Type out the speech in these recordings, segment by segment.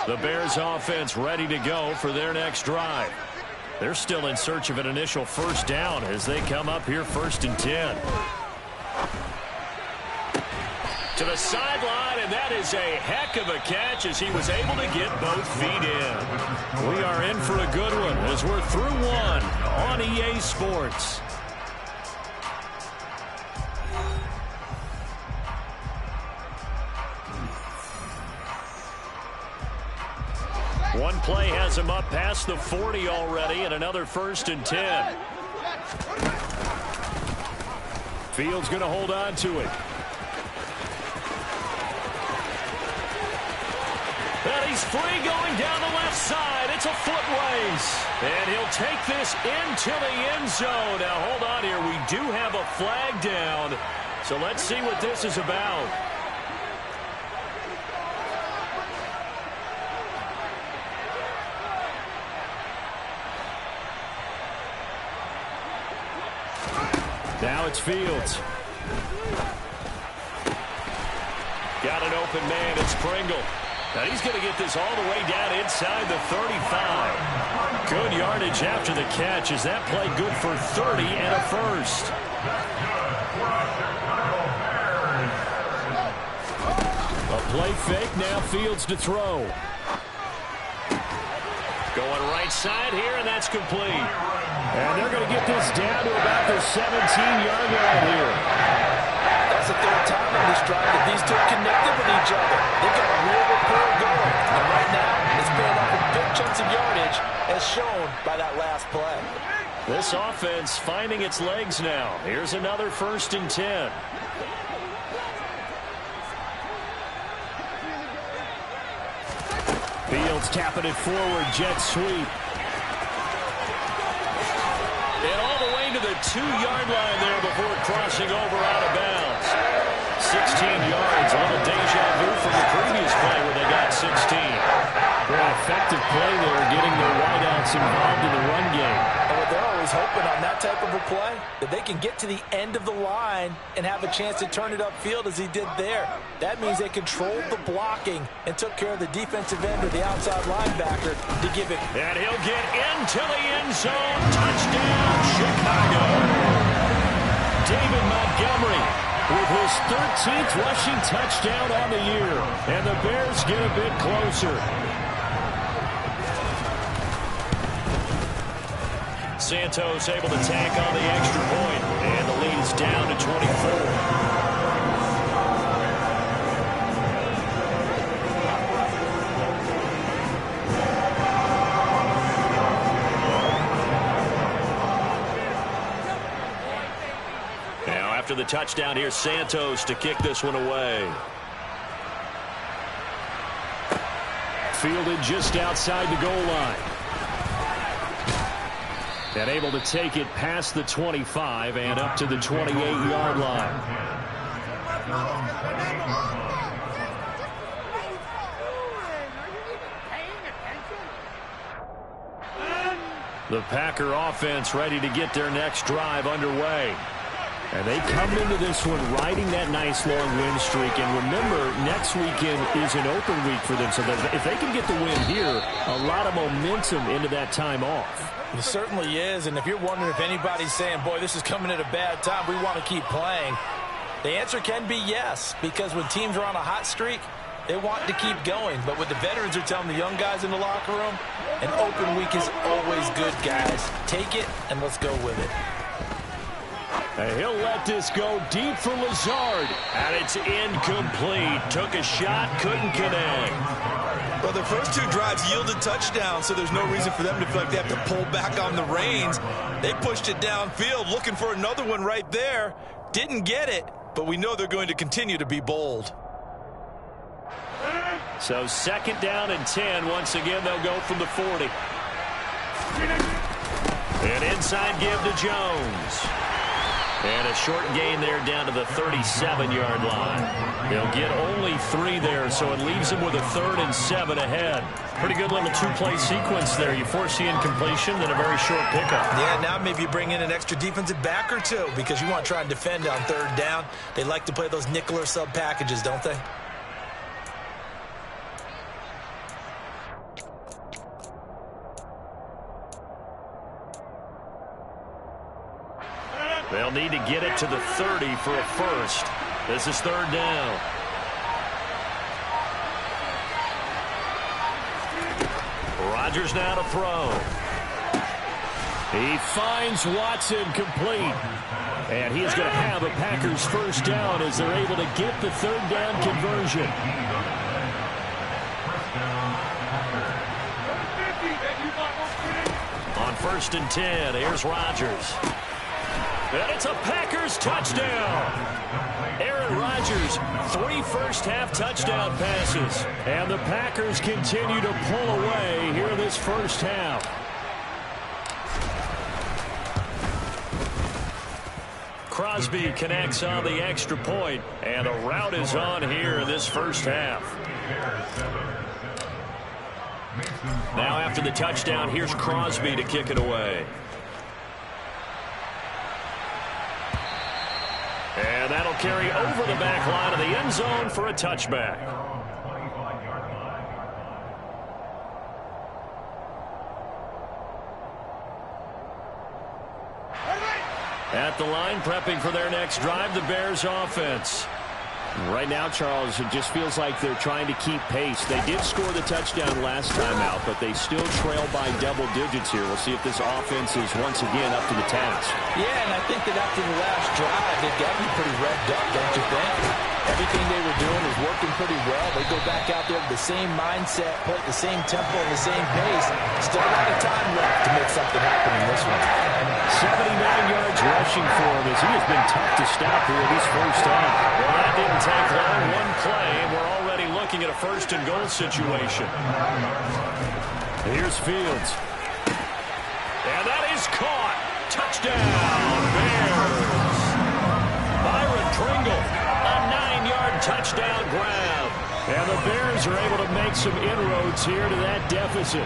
The Bears offense ready to go for their next drive. They're still in search of an initial first down as they come up here 1st and 10. To the sideline, and that is a heck of a catch as he was able to get both feet in. We are in for a good one as we're through one on EA Sports. One play has him up past the 40 already, and another 1st and 10. Fields going to hold on to it. And he's free going down the left side. It's a foot race. And he'll take this into the end zone. Now, hold on here. We do have a flag down. So let's see what this is about. Now it's Fields. Got an open man. It's Pringle. Now he's going to get this all the way down inside the 35. Good yardage after the catch. Is that play good for 30 and a first? A play fake. Now Fields to throw. Going right side here, and that's complete. And they're going to get this down to about the 17-yard line here. That's the third time on this drive that these two connected with each other. They've got a real rapport going. And right now, it's paying off with big chunks of yardage as shown by that last play. This offense finding its legs now. Here's another 1st and 10. Fields tapping it forward, jet sweep. And all the way to the 2-yard line there before crossing over out of bounds. 16 yards, a little deja vu from the previous play where they got 16. Very effective play there, getting their wideouts involved in the run game. And what they're always hoping on that type of a play, that they can get to the end of the line and have a chance to turn it upfield as he did there. That means they controlled the blocking and took care of the defensive end or the outside linebacker to give it. And he'll get into the end zone. Touchdown, Chicago. David Montgomery with his 13th rushing touchdown on the year. And the Bears get a bit closer. Santos able to tack on the extra point, and the lead is down to 24. Now after the touchdown, here's Santos to kick this one away. Fielded just outside the goal line. And able to take it past the 25 and up to the 28-yard line. The Packer offense ready to get their next drive underway. And they come into this one riding that nice long win streak. And remember, next weekend is an open week for them. So that if they can get the win here, a lot of momentum into that time off. It certainly is, and if you're wondering if anybody's saying, boy, this is coming at a bad time, we want to keep playing, the answer can be yes, because when teams are on a hot streak, they want to keep going. But what the veterans are telling the young guys in the locker room, an open week is always good, guys. Take it, and let's go with it. And he'll let this go deep for Lazard, and it's incomplete. Took a shot, couldn't connect. Well, the first two drives yielded touchdowns, so there's no reason for them to feel like they have to pull back on the reins. They pushed it downfield, looking for another one right there. Didn't get it, but we know they're going to continue to be bold. So 2nd down and 10. Once again, they'll go from the 40. And inside give to Jones. And a short gain there down to the 37-yard line. They'll get only 3 there, so it leaves them with a 3rd and 7 ahead. Pretty good little 2-play sequence there. You force the incompletion, then a very short pickup. Yeah, now maybe you bring in an extra defensive back or two because you want to try and defend on 3rd down. They like to play those nickel or sub packages, don't they? They'll need to get it to the 30 for a first. This is third down. Rodgers now to throw. He finds Watson complete. And he's going to have a Packers first down as they're able to get the third down conversion. On 1st and 10, here's Rodgers. And it's a Packers touchdown. Aaron Rodgers, 3 first-half touchdown passes. And the Packers continue to pull away here in this first half. Crosby connects on the extra point, and a rout is on here in this first half. Now after the touchdown, here's Crosby to kick it away. And that'll carry over the back line of the end zone for a touchback. At the line, prepping for their next drive, the Bears offense. Right now, Charles, it just feels like they're trying to keep pace. They did score the touchdown last time out, but they still trail by double digits here. We'll see if this offense is once again up to the task. Yeah, and I think that after the last drive, they've got to be pretty revved up, don't you think? Everything they were doing is working pretty well. They go back out there with the same mindset, play at the same tempo, and the same pace. Still a lot of time left to make something happen in this one. 79 yards rushing for him as he has been tough to stop here this first half. Well, that didn't take long. One play, and we're already looking at a first and goal situation. Here's Fields. And that is caught. Touchdown, Bears. Byron Pringle, a 9-yard touchdown grab. And the Bears are able to make some inroads here to that deficit.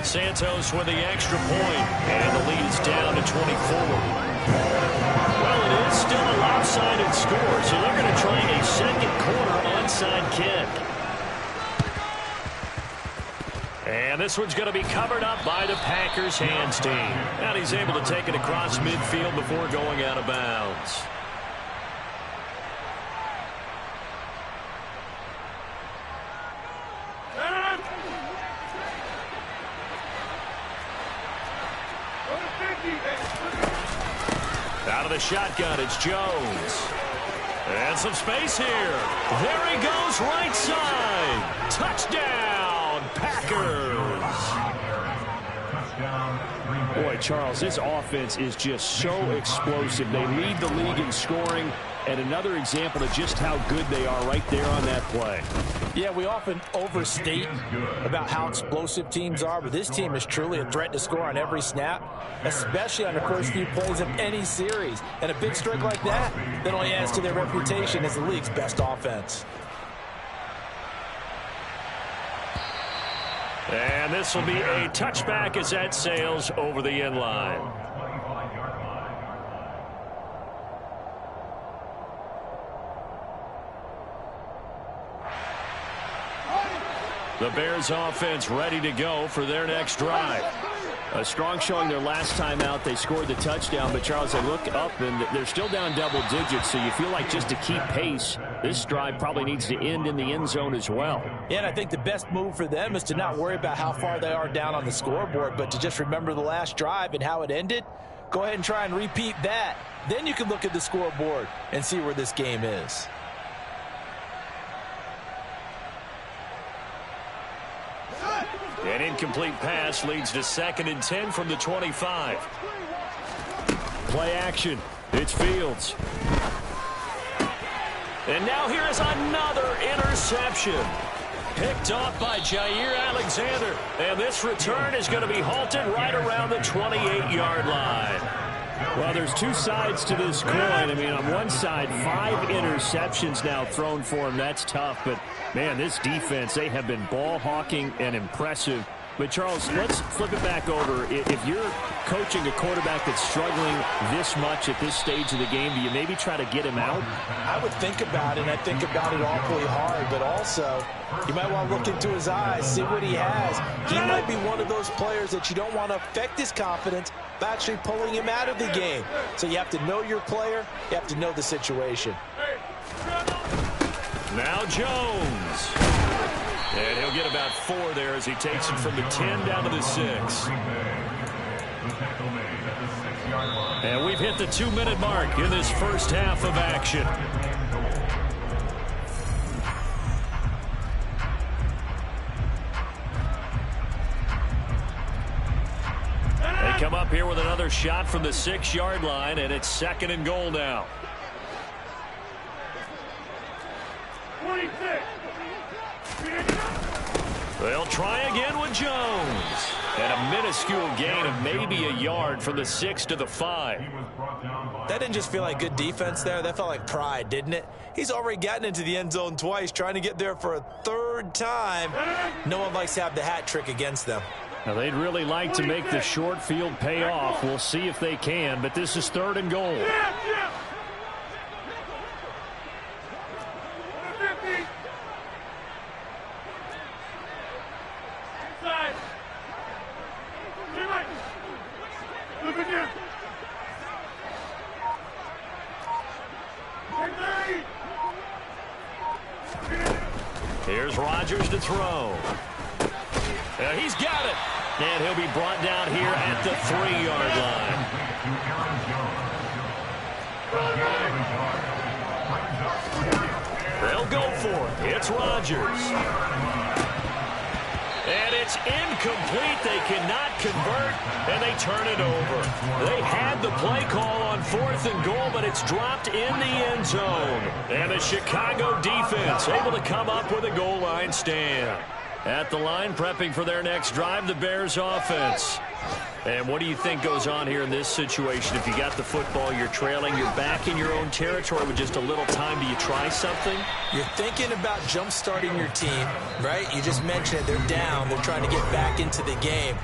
Santos with the extra point, and the lead is down to 24. Well, it is still a lopsided score, so they're going to try a second quarter onside kick. And this one's going to be covered up by the Packers hands team. And he's able to take it across midfield before going out of bounds. Out of the shotgun, it's Jones. And some space here. There he goes, right side. Touchdown, Packers. Boy, Charles, this offense is just so explosive. They lead the league in scoring, and another example of just how good they are right there on that play. Yeah, we often overstate about how explosive teams are, but this team is truly a threat to score on every snap, especially on the first few plays of any series. And a big streak like that only adds to their reputation as the league's best offense. And this will be a touchback as that sails over the end line. The Bears offense ready to go for their next drive. A strong showing their last time out. They scored the touchdown, but Charles, they look up and they're still down double digits, so you feel like just to keep pace, this drive probably needs to end in the end zone as well. Yeah, and I think the best move for them is to not worry about how far they are down on the scoreboard, but to just remember the last drive and how it ended. Go ahead and try and repeat that. Then you can look at the scoreboard and see where this game is. An incomplete pass leads to 2nd and 10 from the 25. Play action. It's Fields. And now here is another interception. Picked off by Jair Alexander. And this return is going to be halted right around the 28-yard line. Well, there's two sides to this coin. I mean, on one side, 5 interceptions now thrown for him. That's tough. But, man, this defense, they have been ball hawking and impressive But, Charles, let's flip it back over. If you're coaching a quarterback that's struggling this much at this stage of the game, do you maybe try to get him out? I would think about it, and I think about it awfully hard. But also, you might want to look into his eyes, see what he has. He might be one of those players that you don't want to affect his confidence by actually pulling him out of the game. So you have to know your player. You have to know the situation. Now Jones. And he'll get about 4 there as he takes it from the 10 down to the 6. And we've hit the 2-minute mark in this first half of action. They come up here with another shot from the 6-yard line, and it's 2nd and goal now. 26. They'll try again with Jones. And a minuscule gain of maybe a yard from the 6 to the 5. That didn't just feel like good defense there. That felt like pride, didn't it? He's already gotten into the end zone twice, trying to get there for a 3rd time. No one likes to have the hat trick against them. Now, they'd really like to make the short field pay off. We'll see if they can, but this is 3rd and goal. Here's Rodgers to throw. He's got it. And he'll be brought down here at the 3-yard line. They'll go for it. It's Rodgers. And it's incomplete. They cannot convert, and they turn it over. They had the play call on 4th and goal, but it's dropped in the end zone. And the Chicago defense able to come up with a goal line stand. At the line, prepping for their next drive, the Bears offense. And what do you think goes on here in this situation? If you got the football, you're trailing, you're back in your own territory with just a little time. Do you try something? You're thinking about jump-starting your team, right? You just mentioned it. They're down. They're trying to get back into the game.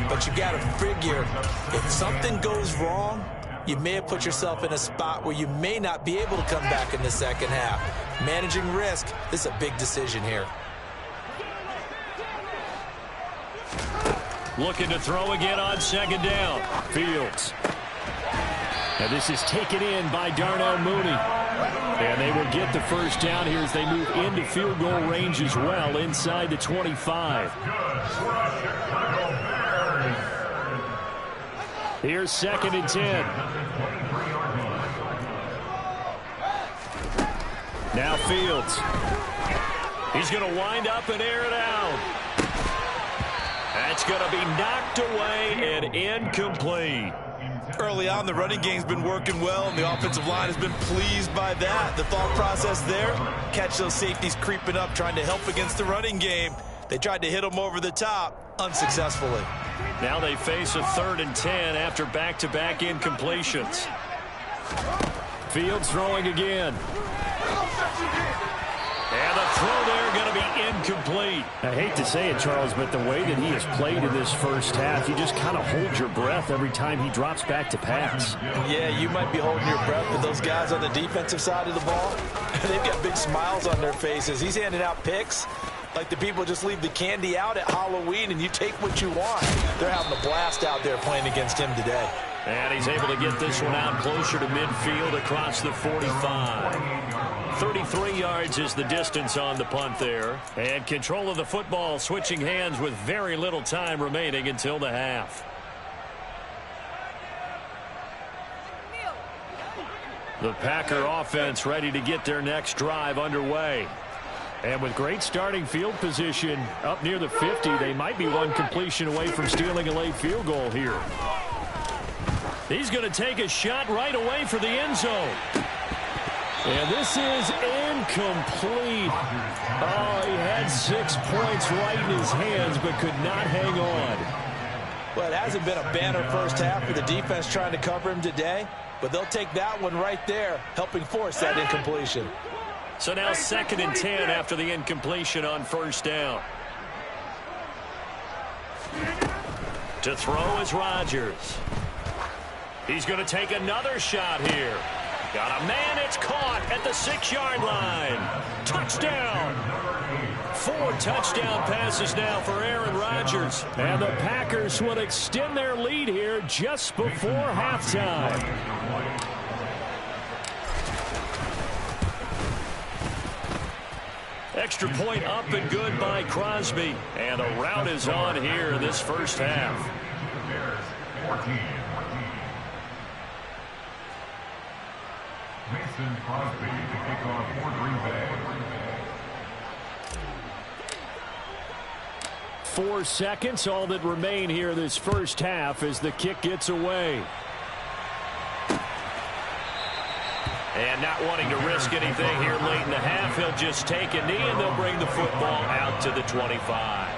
But you got to figure, if something goes wrong, you may have put yourself in a spot where you may not be able to come back in the second half. Managing risk, this is a big decision here. Looking to throw again on 2nd down. Fields. Now this is taken in by Darnell Mooney. And they will get the first down here as they move into field goal range as well, inside the 25. Here's 2nd and 10. Now Fields. He's going to wind up and air it out. That's going to be knocked away and incomplete. Early on, the running game's been working well, and the offensive line has been pleased by that. The thought process there, catch those safeties creeping up, trying to help against the running game. They tried to hit them over the top, unsuccessfully. Now they face a 3rd and 10 after back-to-back incompletions. Fields throwing again. And the throw there going to be incomplete. I hate to say it, Charles, but the way that he has played in this first half, you just kind of hold your breath every time he drops back to pass. Yeah, you might be holding your breath, but those guys on the defensive side of the ball, they've got big smiles on their faces. He's handing out picks like the people just leave the candy out at Halloween and you take what you want. They're having a blast out there playing against him today. And he's able to get this one out closer to midfield across the 45. 33 yards is the distance on the punt there. And control of the football switching hands with very little time remaining until the half. The Packer offense ready to get their next drive underway. And with great starting field position up near the 50, they might be one completion away from stealing a late field goal here. He's going to take a shot right away for the end zone. And this is incomplete. Oh, he had 6 points right in his hands, but could not hang on. Well, it hasn't been a banner first half for the defense trying to cover him today, but they'll take that one right there, helping force that incompletion. So now 2nd and 10 after the incompletion on 1st down. To throw is Rodgers. He's going to take another shot here. Got a man, it's caught at the 6-yard line. Touchdown. 4 touchdown passes now for Aaron Rodgers. And the Packers will extend their lead here just before halftime. Extra point up and good by Crosby. And a rout is on here in this first half. Mason Crosby to kick off for Green Bay. 4 seconds, all that remain here this first half as the kick gets away. And not wanting to risk anything here late in the half, he'll just take a knee and they'll bring the football out to the 25.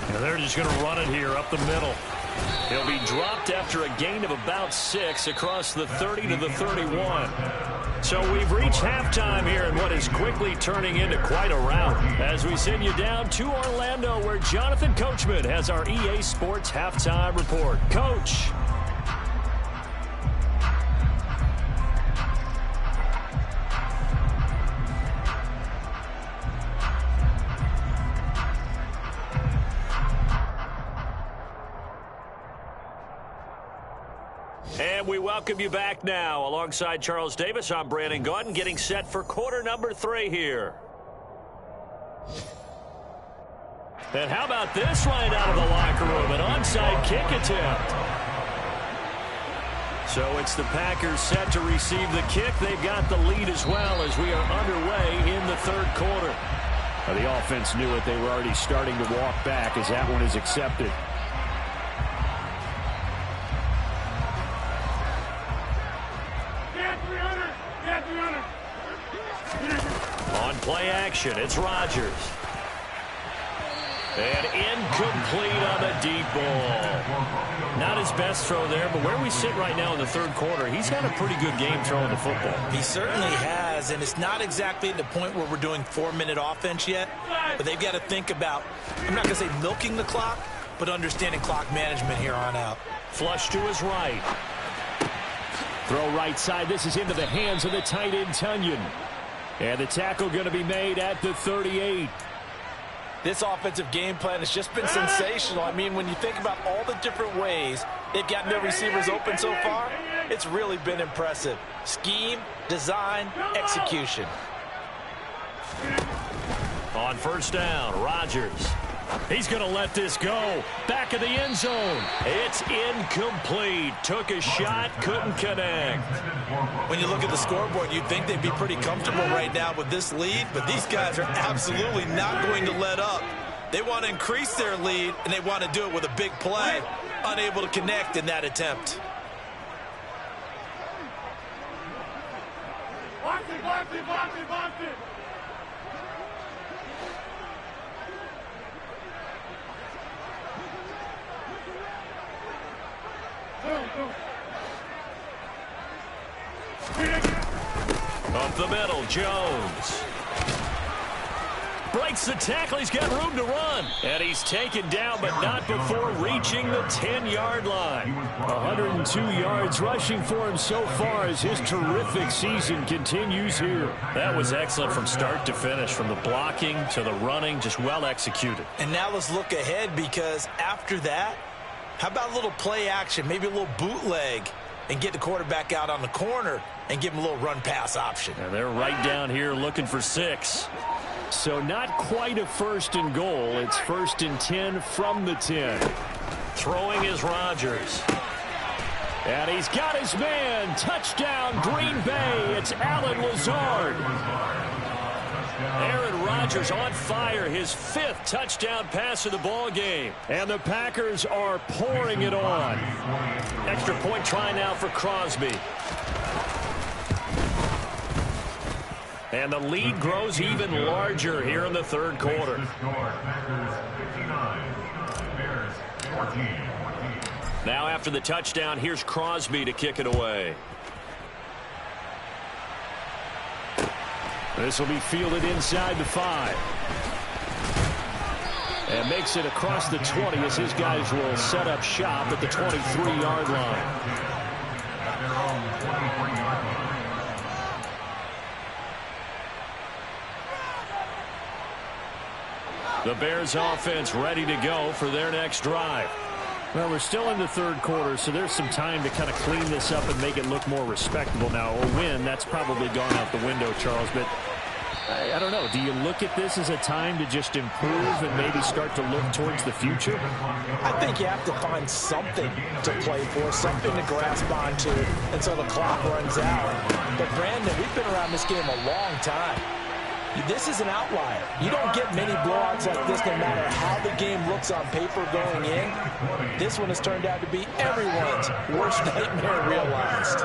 And they're just going to run it here up the middle. He'll be dropped after a gain of about 6 across the 30 to the 31. So we've reached halftime here in what is quickly turning into quite a rout as we send you down to Orlando where Jonathan Coachman has our EA Sports halftime report. Coach. And we welcome you back now. Alongside Charles Davis, I'm Brandon Gaudin, getting set for quarter number 3 here. And how about this right out of the locker room? An onside kick attempt. So it's the Packers set to receive the kick. They've got the lead as well as we are underway in the third quarter. Now, the offense knew it. They were already starting to walk back as that one is accepted. On play action, it's Rodgers. And incomplete on the deep ball. Not his best throw there, but where we sit right now in the third quarter, he's had a pretty good game throwing the football. He certainly has, and it's not exactly at the point where we're doing 4-minute offense yet, but they've got to think about, I'm not going to say milking the clock, but understanding clock management here on out. Flush to his right. Throw right side. This is into the hands of the tight end, Tunyon. And the tackle going to be made at the 38. This offensive game plan has just been sensational. I mean, when you think about all the different ways they've gotten their receivers open so far, it's really been impressive. Scheme, design, execution. On first down, Rodgers. He's going to let this go. Back of the end zone. It's incomplete. Took a shot, couldn't connect. When you look at the scoreboard, you'd think they'd be pretty comfortable right now with this lead, but these guys are absolutely not going to let up. They want to increase their lead, and they want to do it with a big play. Unable to connect in that attempt. Box it, box it, box it, box it. Up the middle, Jones. Breaks the tackle. He's got room to run. And he's taken down, but not before reaching the 10-yard line. 102 yards rushing for him so far as his terrific season continues here. That was excellent from start to finish, from the blocking to the running, just well executed. And now let's look ahead, because after that, how about a little play action, maybe a little bootleg, and get the quarterback out on the corner and give him a little run-pass option. And they're right down here looking for 6. So not quite a first and goal. It's 1st and 10 from the 10. Throwing is Rodgers. And he's got his man. Touchdown, Green Bay. It's Allen Lazard. Aaron Rodgers on fire, his 5th touchdown pass of the ball game. And the Packers are pouring it on. Extra point try now for Crosby. And the lead grows even larger here in the third quarter. Now after the touchdown, here's Crosby to kick it away. This will be fielded inside the 5. And makes it across the 20 as his guys will set up shop at the 23-yard line. The Bears offense ready to go for their next drive. Well, we're still in the third quarter, so there's some time to kind of clean this up and make it look more respectable now. A win, that's probably gone out the window, Charles, but I don't know. Do you look at this as a time to just improve and maybe start to look towards the future? I think you have to find something to play for, something to grasp onto until the clock runs out. But, Brandon, we've been around this game a long time. This is an outlier. You don't get many blowouts like this no matter how the game looks on paper going in. This one has turned out to be everyone's worst nightmare realized.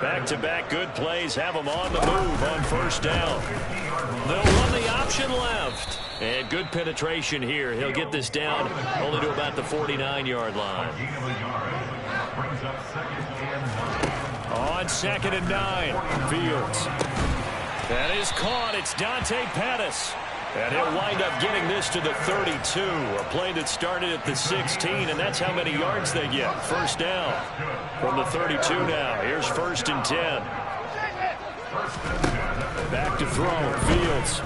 Back-to-back good plays have them on the move on first down. They'll run the option left. And good penetration here. He'll get this down only to about the 49-yard line. On 2nd and 9, Fields. That is caught. It's Dante Pettis. And he'll wind up getting this to the 32. A play that started at the 16, and that's how many yards they get. First down from the 32 now. Here's 1st and 10. Back to throw. Fields.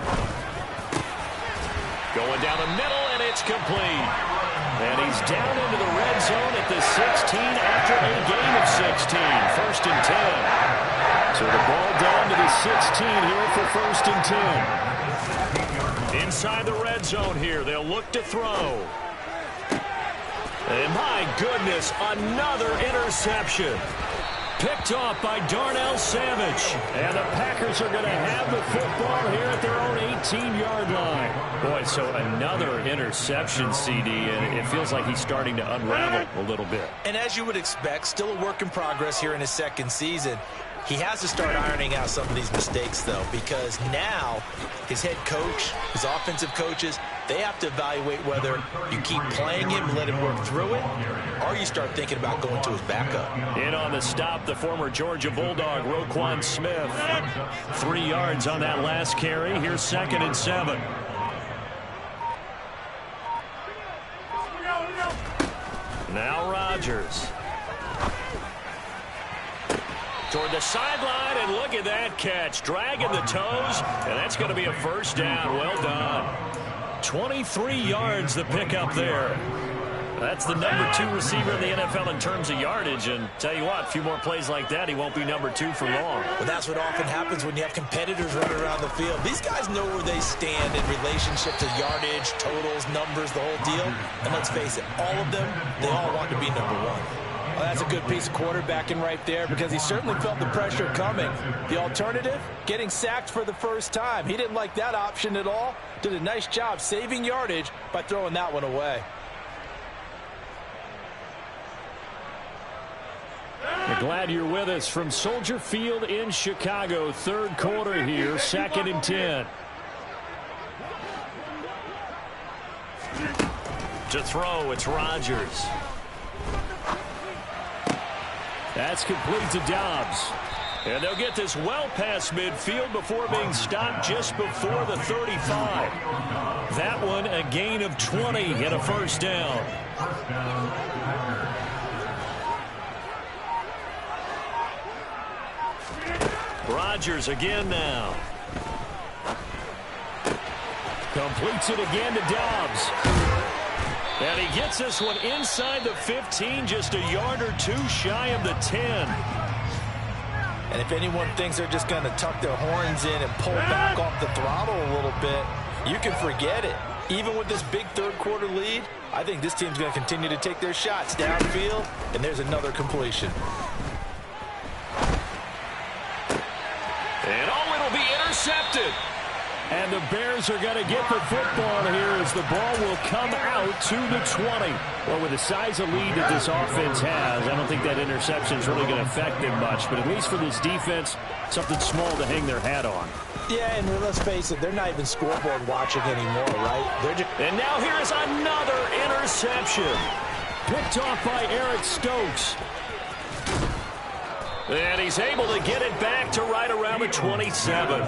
Going down the middle, and it's complete. And he's down into the red zone at the 16 after a gain of 16. 1st and 10. So the ball down to the 16 here for 1st and 10. Inside the red zone here. They'll look to throw. And my goodness, another interception. Picked off by Darnell Savage. And the Packers are going to have the football here at their own 18-yard line. Boy, so another interception, CD, and it feels like he's starting to unravel a little bit. And as you would expect, still a work in progress here in his second season. He has to start ironing out some of these mistakes, though, because now his head coach, his offensive coaches, they have to evaluate whether you keep playing him and let him work through it, or you start thinking about going to his backup. In on the stop, the former Georgia Bulldog, Roquan Smith. 3 yards on that last carry. Here's 2nd and 7. Now Rodgers. Toward the sideline, and look at that catch. Dragging the toes, and that's going to be a first down. Well done. 23 yards the pickup there. That's the number 2 receiver in the NFL in terms of yardage, and tell you what, a few more plays like that, he won't be number 2 for long. Well, that's what often happens when you have competitors running around the field. These guys know where they stand in relationship to yardage, totals, numbers, the whole deal. And let's face it, all of them, they all want to be number 1. Well, that's a good piece of quarterbacking right there because he certainly felt the pressure coming. The alternative, getting sacked for the first time. He didn't like that option at all. Did a nice job saving yardage by throwing that one away. We're glad you're with us from Soldier Field in Chicago. Third quarter here, 2nd and 10. To throw, it's Rodgers. That's complete to Dobbs. And they'll get this well past midfield before being stopped just before the 35. That one a gain of 20 and a first down. Rodgers again now. Completes it again to Dobbs. And he gets this one inside the 15, just a yard or 2 shy of the 10. And if anyone thinks they're just going to tuck their horns in and pull back off the throttle a little bit, you can forget it. Even with this big third quarter lead, I think this team's going to continue to take their shots downfield, and there's another completion. And oh, it'll be intercepted. And the Bears are going to get the football here as the ball will come out to the 20. Well, with the size of lead that this offense has, I don't think that interception is really going to affect them much. But at least for this defense, something small to hang their hat on. Yeah, and let's face it, they're not even scoreboard watching anymore, right? And now here's another interception. Picked off by Eric Stokes. And he's able to get it back to right around the 27.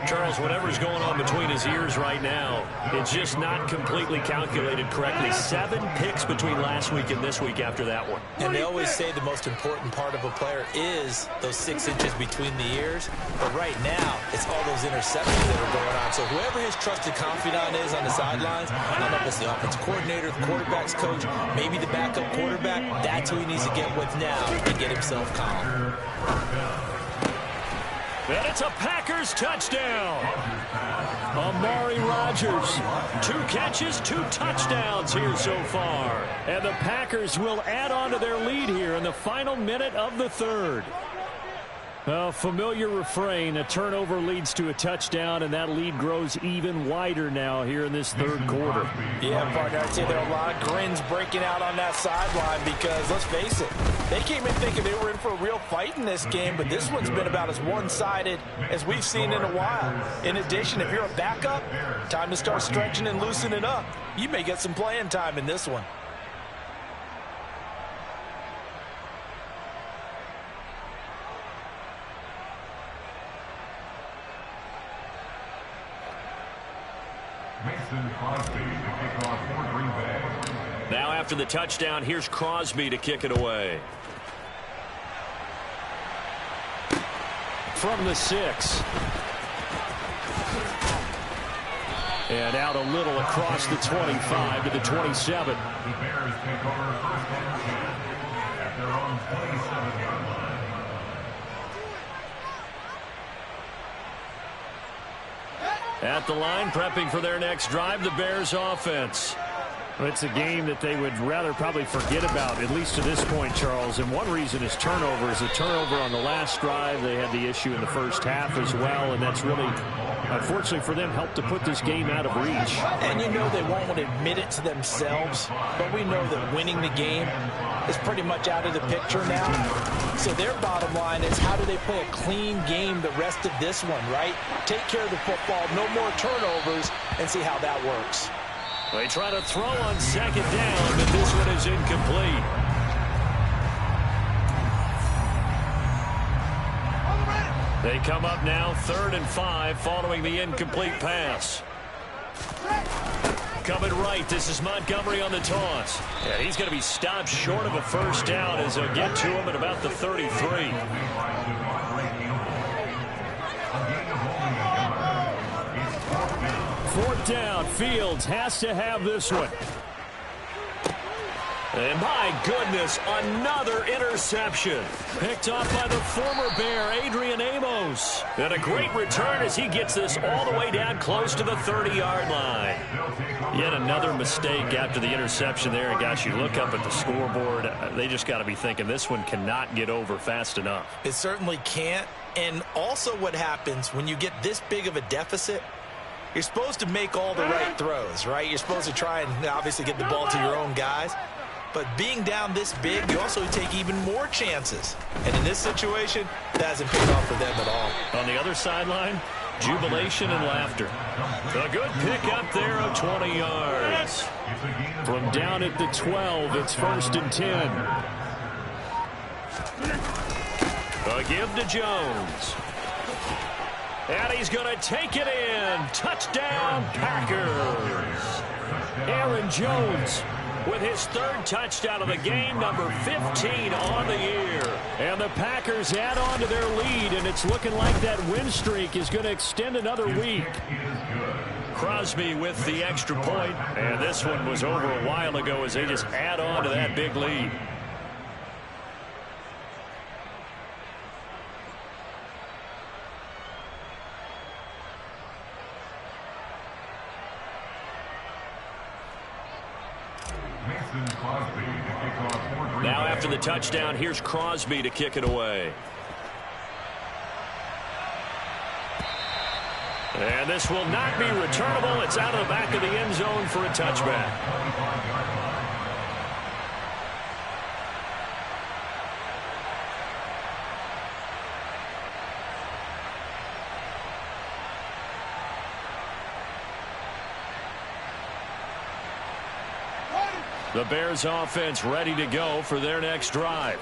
Charles, whatever's going on between his ears right now, it's just not completely calculated correctly. 7 picks between last week and this week after that one. And they always say the most important part of a player is those 6 inches between the ears. But right now, it's all those interceptions that are going on. So whoever his trusted confidant is on the sidelines, I don't know if it's the offensive coordinator, the quarterback's coach, maybe the backup quarterback, that's who he needs to get with now and get himself calm. And it's a Packers touchdown. Amari Rodgers, 2 catches, 2 touchdowns here so far. And the Packers will add on to their lead here in the final minute of the third. A familiar refrain, a turnover leads to a touchdown, and that lead grows even wider now here in this third quarter. Yeah, partner, I'd say there are a lot of grins breaking out on that sideline because, let's face it, they came in thinking they were in for a real fight in this game, but this one's been about as one-sided as we've seen in a while. In addition, if you're a backup, time to start stretching and loosening up. You may get some playing time in this one. Mason Crosby to kick off for Green Bay. Now after the touchdown, here's Crosby to kick it away. From the 6. And out a little across the 25 to the 27. The Bears take over first and 10 at their own 27-yard line. At the line, prepping for their next drive, the Bears offense. Well, it's a game that they would rather probably forget about, at least to this point, Charles. And one reason is turnovers. A turnover on the last drive. They had the issue in the first half as well, and that's really, unfortunately for them, helped to put this game out of reach. And you know they won't want to admit it to themselves, but we know that winning the game is pretty much out of the picture now. So their bottom line is, how do they play a clean game the rest of this one, right? Take care of the football, no more turnovers, and see how that works. They try to throw on second down, but this one is incomplete. They come up now 3rd and 5 following the incomplete pass. Coming right, this is Montgomery on the toss. And he's going to be stopped short of a first down as they'll get to him at about the 33. 4th down, Fields has to have this one. And my goodness, another interception. Picked off by the former Bear, Adrian Amos. And a great return as he gets this all the way down close to the 30-yard line. Yet another mistake after the interception there. And gosh, you look up at the scoreboard, they just got to be thinking this one cannot get over fast enough. It certainly can't. And also what happens when you get this big of a deficit, you're supposed to make all the right throws, right? You're supposed to try and obviously get the ball to your own guys. But being down this big, you also take even more chances. And in this situation, that hasn't paid off for them at all. On the other sideline, jubilation and laughter. A good pick up there of 20 yards. From down at the 12, it's 1st and 10. A give to Jones. And he's going to take it in. Touchdown, Packers. Aaron Jones with his 3rd touchdown of the game, number 15 on the year. And the Packers add on to their lead, and it's looking like that win streak is going to extend another week. Crosby with the extra point, and this one was over a while ago as they just add on to that big lead. Now after the touchdown, here's Crosby to kick it away. And this will not be returnable. It's out of the back of the end zone for a touchback. The Bears offense ready to go for their next drive.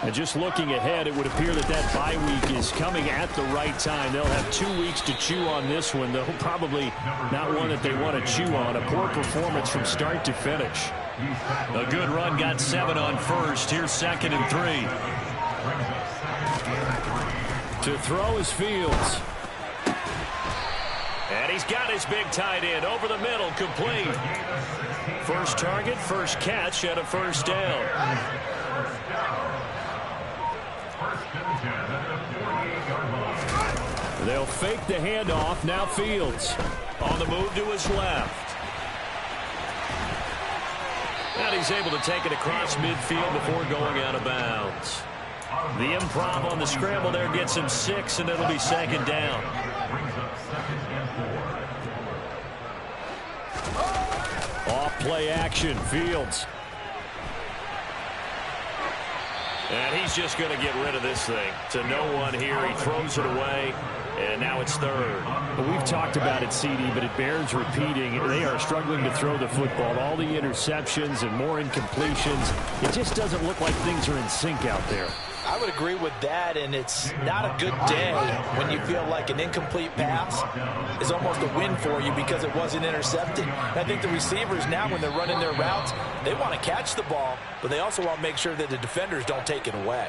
And just looking ahead, it would appear that that bye week is coming at the right time. They'll have 2 weeks to chew on this one, though probably not one that they want to chew on. A poor performance from start to finish. A good run got 7 on first. Here's 2nd and 3. To throw is Fields. And he's got his big tight end over the middle, complete. First target, first catch, and a first down. They'll fake the handoff. Now Fields on the move to his left. And he's able to take it across midfield before going out of bounds. The improv on the scramble there gets him 6, and it'll be 2nd down. Off play action, Fields. And he's just going to get rid of this thing. To no one here. He throws it away, and now it's 3rd. Well, we've talked about it, CD, but it bears repeating. They are struggling to throw the football. All the interceptions and more incompletions. It just doesn't look like things are in sync out there. I would agree with that, and it's not a good day when you feel like an incomplete pass is almost a win for you because it wasn't intercepted. And I think the receivers now, when they're running their routes, they want to catch the ball, but they also want to make sure that the defenders don't take it away.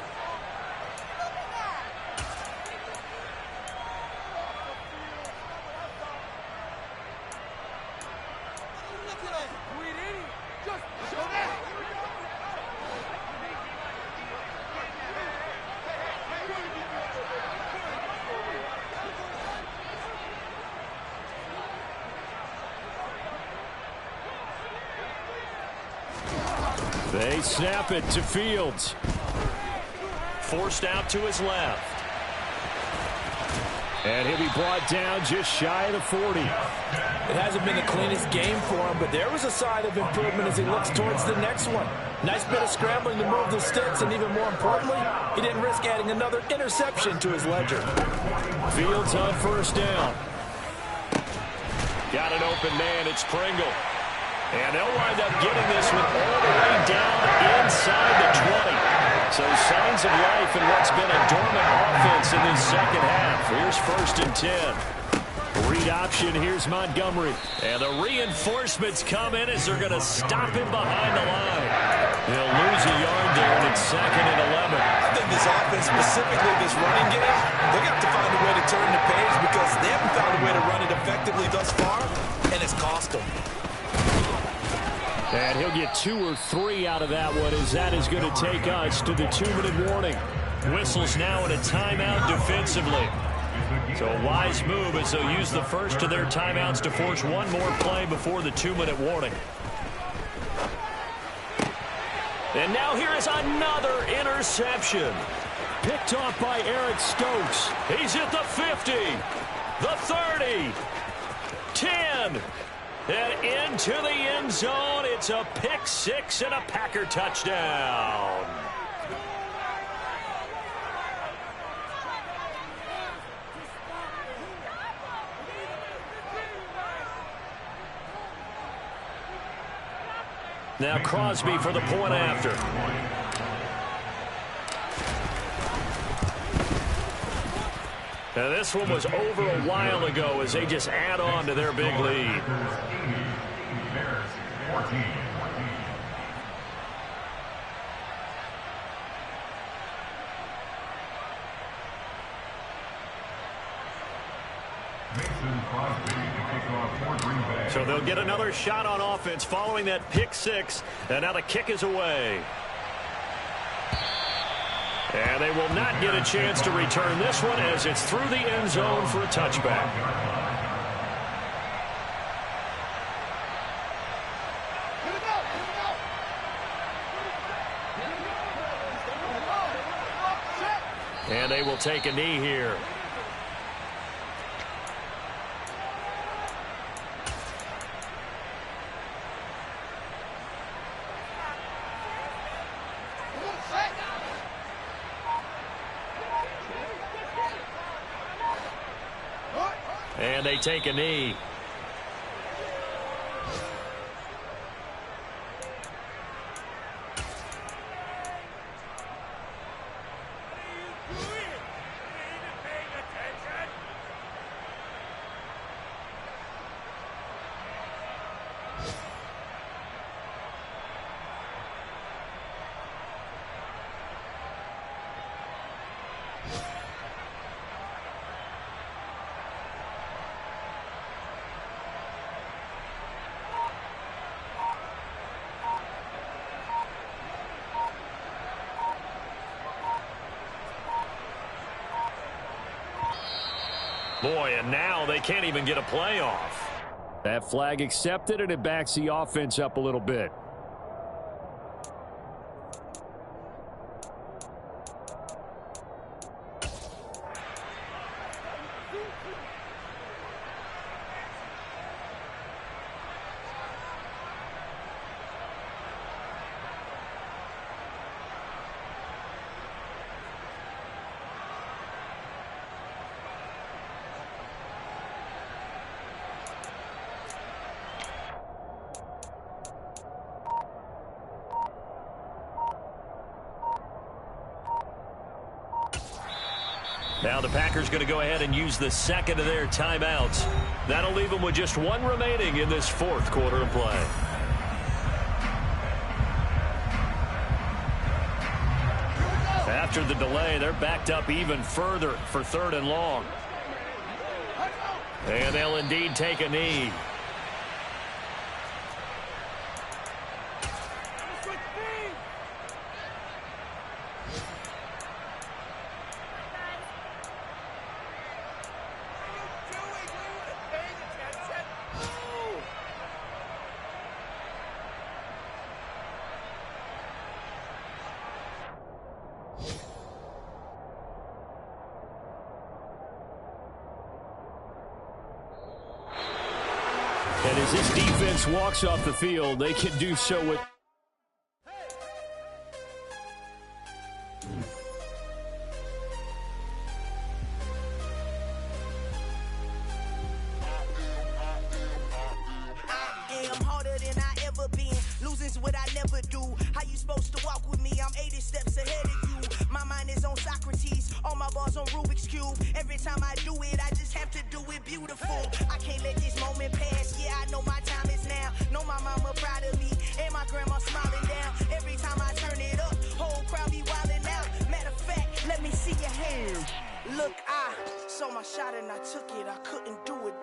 They snap it to Fields. Forced out to his left. And he'll be brought down just shy of the 40. It hasn't been the cleanest game for him, but there was a sign of improvement as he looks towards the next one. Nice bit of scrambling to move the sticks, and even more importantly, he didn't risk adding another interception to his ledger. Fields on first down. Got an open man. It's Pringle. And they'll wind up getting this one all the way down inside the 20. So signs of life in what's been a dormant offense in this second half. Here's 1st and 10. Read option. Here's Montgomery. And the reinforcements come in as they're going to stop him behind the line. They'll lose a yard there, and it's 2nd and 11. I think this offense, specifically this running game, they're going to have to find a way to turn the page because they haven't found a way to run it effectively thus far, and it's cost them. And he'll get 2 or 3 out of that one, as that is going to take us to the 2-minute warning. Whistles now in a timeout defensively. So a wise move as they'll use the first of their timeouts to force one more play before the 2-minute warning. And now here is another interception. Picked off by Eric Stokes. He's at the 50, the 30, 10. And into the end zone, it's a pick 6 and a Packer touchdown. Now Crosby for the point after. Now this one was over a while ago as they just add on to their big lead. Bears 14. So they'll get another shot on offense following that pick 6. And now the kick is away. And they will not get a chance to return this one as it's through the end zone for a touchback. And they will take a knee here. And they take a knee. Boy, and now they can't even get a play off. That flag accepted, and it backs the offense up a little bit. Now the Packers going to go ahead and use the second of their timeouts. That'll leave them with just one remaining in this fourth quarter of play. After the delay, they're backed up even further for 3rd and long. And they'll indeed take a knee. And as this defense walks off the field, they can do so with... harder than I ever been. Losing's what I never do. How you supposed to walk with me? I'm 80 steps ahead of you. My mind is on Socrates. All my bars on Rubik's Cube. Every time I do it, I just have to do it beautiful. I can't let this moment pass. Yeah, I know my time is now. Know my mama proud of me. And my grandma smiling down. Every time I turn it up, whole crowd be wilding out. Matter of fact, let me see your hands. Look, I saw my shot and I took it. I couldn't do it.